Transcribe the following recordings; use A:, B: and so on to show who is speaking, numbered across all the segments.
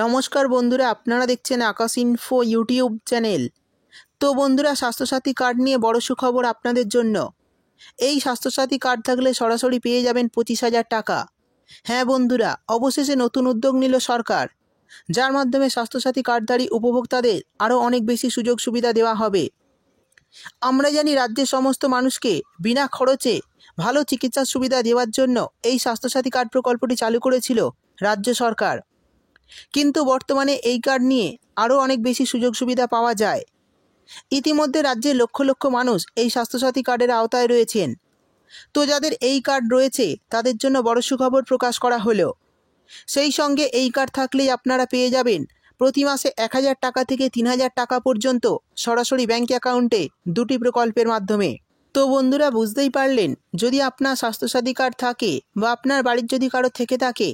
A: নমস্কার বন্ধুরা, আপনারা দেখছেন আকাশ ইনফো ইউটিউব চ্যানেল। তো বন্ধুরা, স্বাস্থ্যসাথী কার্ড নিয়ে বড় সুখবর আপনাদের জন্য। এই স্বাস্থ্যসাথী কার্ড থাকলে সরাসরি পেয়ে যাবেন 25,000 টাকা। হ্যাঁ বন্ধুরা, অবশেষে নতুন উদ্যোগ নিল সরকার, যার মাধ্যমে স্বাস্থ্যসাথী কার্ডধারী উপভোক্তাদের আরও অনেক বেশি সুযোগ সুবিধা দেওয়া হবে। আমরা জানি রাজ্যের সমস্ত মানুষকে বিনা খরচে ভালো চিকিৎসার সুবিধা দেওয়ার জন্য এই স্বাস্থ্যসাথী কার্ড প্রকল্পটি চালু করেছিল রাজ্য সরকার। কিন্তু বর্তমানে এই কার্ড নিয়ে আরও অনেক বেশি সুযোগ সুবিধা পাওয়া যায়। ইতিমধ্যে রাজ্যের লক্ষ লক্ষ মানুষ এই স্বাস্থ্যসাথী কার্ডের আওতায় রয়েছেন। তো যাদের এই কার্ড রয়েছে তাদের জন্য বড় সুখবর প্রকাশ করা হলো। সেই সঙ্গে এই কার্ড থাকলেই আপনারা পেয়ে যাবেন প্রতি মাসে 1,000 টাকা থেকে 3,000 টাকা পর্যন্ত সরাসরি ব্যাঙ্ক অ্যাকাউন্টে দুটি প্রকল্পের মাধ্যমে। তো বন্ধুরা, বুঝতেই পারলেন, যদি আপনার স্বাস্থ্যসাথী কার্ড থাকে বা আপনার বাড়ির যদি কারো থেকে থাকে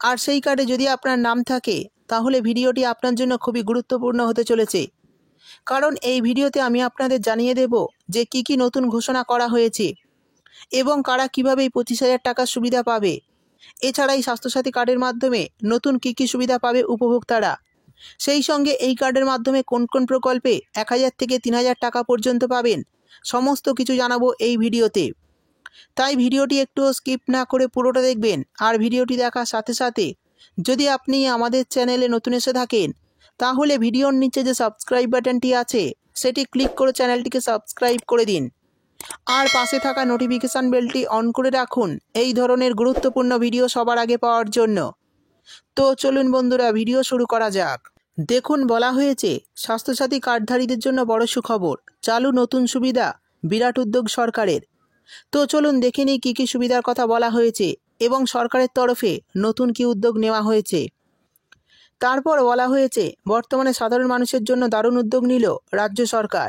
A: আর সেই কার্ডে যদি আপনার নাম থাকে, তাহলে ভিডিওটি আপনার জন্য খুবই গুরুত্বপূর্ণ হতে চলেছে। কারণ এই ভিডিওতে আমি আপনাদের জানিয়ে দেব যে কি নতুন ঘোষণা করা হয়েছে এবং কারা কীভাবে এই 25,000 টাকার সুবিধা পাবে। এছাড়া এই স্বাস্থ্যসাথী কার্ডের মাধ্যমে নতুন কি সুবিধা পাবে উপভোক্তারা, সেই সঙ্গে এই কার্ডের মাধ্যমে কোন কোন প্রকল্পে 1,000 থেকে 3,000 টাকা পর্যন্ত পাবেন, সমস্ত কিছু জানাবো এই ভিডিওতে। তাই ভিডিওটি একটুও স্কিপ না করে পুরোটা দেখবেন। আর ভিডিওটি দেখার সাথে সাথে যদি আপনি আমাদের চ্যানেলে নতুন এসে থাকেন, তাহলে ভিডিওর নিচে যে সাবস্ক্রাইব বাটনটি আছে সেটি ক্লিক করে চ্যানেলটিকে সাবস্ক্রাইব করে দিন। আর পাশে থাকা নোটিফিকেশান বেলটি অন করে রাখুন এই ধরনের গুরুত্বপূর্ণ ভিডিও সবার আগে পাওয়ার জন্য। তো চলুন বন্ধুরা, ভিডিও শুরু করা যাক। দেখুন, বলা হয়েছে স্বাস্থ্যসাথী কার্ডধারীদের জন্য বড় সুখবর, চালু নতুন সুবিধা, বিরাট উদ্যোগ সরকারের। তো চলুন দেখে নিই কী সুবিধার কথা বলা হয়েছে এবং সরকারের তরফে নতুন কী উদ্যোগ নেওয়া হয়েছে। তারপর বলা হয়েছে বর্তমানে সাধারণ মানুষের জন্য দারুণ উদ্যোগ নিল রাজ্য সরকার।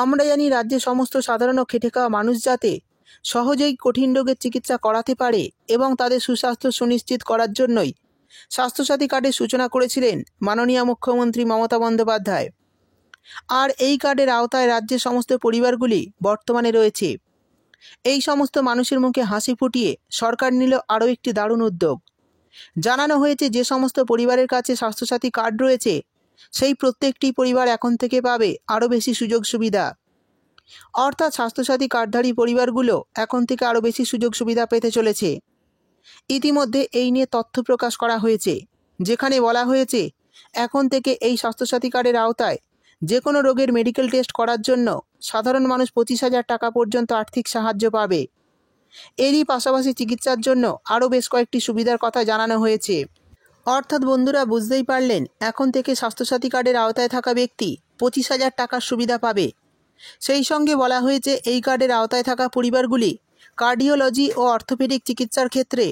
A: আমরা জানি রাজ্যের সমস্ত সাধারণ ও খেটে খাওয়া মানুষ যাতে সহজেই কঠিন রোগের চিকিৎসা করাতে পারে এবং তাদের সুস্বাস্থ্য সুনিশ্চিত করার জন্যই স্বাস্থ্যসাথী কার্ডের সূচনা করেছিলেন মাননীয় মুখ্যমন্ত্রী মমতা বন্দ্যোপাধ্যায়। আর এই কার্ডের আওতায় রাজ্যের সমস্ত পরিবারগুলি বর্তমানে রয়েছে। এই সমস্ত মানুষের মুখে হাসি ফুটিয়ে সরকার নিল আরও একটি দারুণ উদ্যোগ। জানানো হয়েছে যে সমস্ত পরিবারের কাছে স্বাস্থ্যসাথী কার্ড রয়েছে সেই প্রত্যেকটি পরিবার এখন থেকে পাবে আরও বেশি সুযোগ সুবিধা। অর্থাৎ স্বাস্থ্যসাথী কার্ডধারী পরিবারগুলো এখন থেকে আরও বেশি সুযোগ সুবিধা পেতে চলেছে। ইতিমধ্যে এই নিয়ে তথ্য প্রকাশ করা হয়েছে, যেখানে বলা হয়েছে এখন থেকে এই স্বাস্থ্যসাথী কার্ডের আওতায় যে কোনো রোগের মেডিকেল টেস্ট করার জন্য সাধারণ মানুষ 25,000 টাকা পর্যন্ত আর্থিক সাহায্য পাবে। এরই পাশাপাশি চিকিৎসার জন্য আরও বেশ কয়েকটি সুবিধার কথা জানানো হয়েছে। অর্থাৎ বন্ধুরা, বুঝতেই পারলেন, এখন থেকে স্বাস্থ্যসাথী কার্ডের আওতায় থাকা ব্যক্তি 25,000 টাকার সুবিধা পাবে। সেই সঙ্গে বলা হয়েছে এই কার্ডের আওতায় থাকা পরিবারগুলি কার্ডিওলজি ও অর্থোপেডিক চিকিৎসার ক্ষেত্রে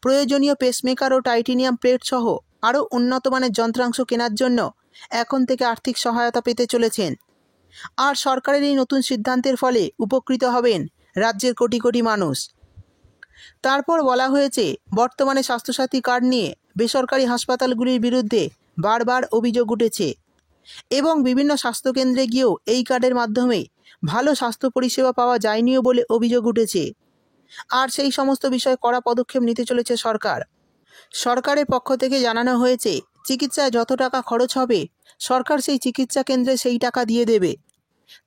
A: প্রয়োজনীয় পেসমেকার ও টাইটেনিয়াম প্লেট সহ আরও উন্নত মানের যন্ত্রাংশ কেনার জন্য এখন থেকে আর্থিক সহায়তা পেতে চলেছেন। আর সরকারের এই নতুন সিদ্ধান্তের ফলে উপকৃত হবেন রাজ্যের কোটি কোটি মানুষ। তারপর বলা হয়েছে বর্তমানে স্বাস্থ্যসাথী কার্ড নিয়ে বেসরকারি হাসপাতালগুলির বিরুদ্ধে বারবার অভিযোগ উঠেছে এবং বিভিন্ন স্বাস্থ্যকেন্দ্রে গিয়েও এই কার্ডের মাধ্যমে ভালো স্বাস্থ্য পরিষেবা পাওয়া যায়নিও বলে অভিযোগ উঠেছে। আর সেই সমস্ত বিষয়ে কড়া পদক্ষেপ নিতে চলেছে সরকার। সরকারের পক্ষ থেকে জানানো হয়েছে চিকিৎসায় যত টাকা খরচ হবে সরকার সেই চিকিৎসা কেন্দ্রে সেই টাকা দিয়ে দেবে।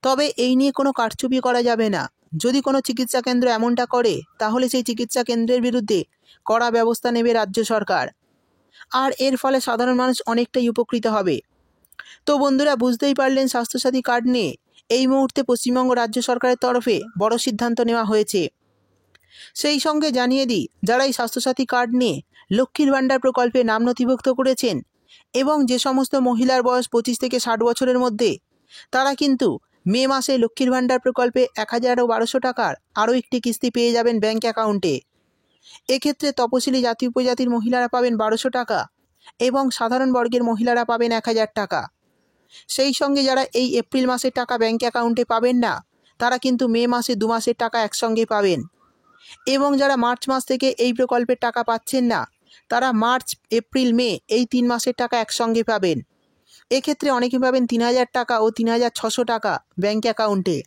A: তবে এই নিয়ে কোনো কারচুপি করা যাবে না। যদি কোনো চিকিৎসা কেন্দ্র এমনটা করে তাহলে সেই চিকিৎসা কেন্দ্রের বিরুদ্ধে কড়া ব্যবস্থা নেবে রাজ্য সরকার। আর এর ফলে সাধারণ মানুষ অনেকটাই উপকৃত হবে। তো বন্ধুরা, বুঝতেই পারলেন স্বাস্থ্যসাথী কার্ড নিয়ে এই মুহূর্তে পশ্চিমবঙ্গ রাজ্য সরকারের তরফে বড় সিদ্ধান্ত নেওয়া হয়েছে। সেই সঙ্গে জানিয়ে দিই, যারা এই স্বাস্থ্যসাথী কার্ড নিয়ে লক্ষ্মীর ভাণ্ডার প্রকল্পে নাম নথিভুক্ত করেছেন এবং যে সমস্ত মহিলার বয়স 25 থেকে 60 বছরের মধ্যে, তারা কিন্তু মে মাসে লক্ষ্মীর ভাণ্ডার প্রকল্পে 1,1200 টাকার আরও একটি কিস্তি পেয়ে যাবেন ব্যাঙ্ক অ্যাকাউন্টে। এক্ষেত্রে তপশিলি জাতি উপজাতির মহিলারা পাবেন 1,200 টাকা এবং সাধারণ বর্গের মহিলারা পাবেন 1,000 টাকা। সেই সঙ্গে যারা এই এপ্রিল মাসের টাকা ব্যাঙ্ক অ্যাকাউন্টে পাবেন না, তারা কিন্তু মে মাসে 2 মাসের টাকা একসঙ্গে পাবেন। এবং যারা মার্চ মাস থেকে এই প্রকল্পের টাকা পাচ্ছেন না, তারা মার্চ, এপ্রিল, মে এই 3 মাসের টাকা একসঙ্গে পাবেন। এক্ষেত্রে অনেকে পাবেন 3,000 টাকা ও 3,600 টাকা ব্যাঙ্ক অ্যাকাউন্টে।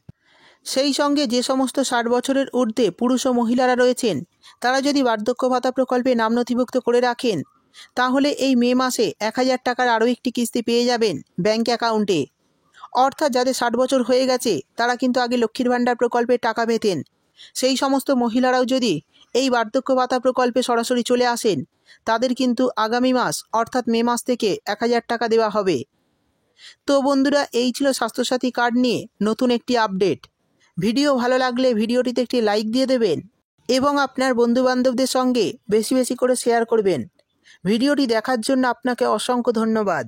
A: সেই সঙ্গে যে সমস্ত 60 বছরের ঊর্ধ্বে পুরুষ ও মহিলারা রয়েছেন, তারা যদি বার্ধক্য ভাতা প্রকল্পে নাম নথিভুক্ত করে রাখেন, তাহলে এই মে মাসে 1000 টাকার আরও একটি কিস্তি পেয়ে যাবেন ব্যাঙ্ক অ্যাকাউন্টে। অর্থাৎ যাদের 60 বছর হয়ে গেছে তারা কিন্তু আগে লক্ষ্মীর ভাণ্ডার প্রকল্পে টাকা পেতেন, সেই সমস্ত মহিলারাও যদি এই বার্ধক্য ভাতা প্রকল্পে সরাসরি চলে আসেন তাদের কিন্তু আগামী মাস অর্থাৎ মে মাস থেকে 1000 টাকা দেওয়া হবে। তো বন্ধুরা, এই ছিল স্বাস্থ্যসাথী কার্ড নিয়ে নতুন একটি আপডেট। ভিডিও ভালো লাগলে ভিডিওটিতে একটি লাইক দিয়ে দেবেন এবং আপনার বন্ধুবান্ধবদের সঙ্গে বেশি বেশি করে শেয়ার করবেন। ভিডিওটি দেখার জন্য আপনাকে অসংখ্য ধন্যবাদ।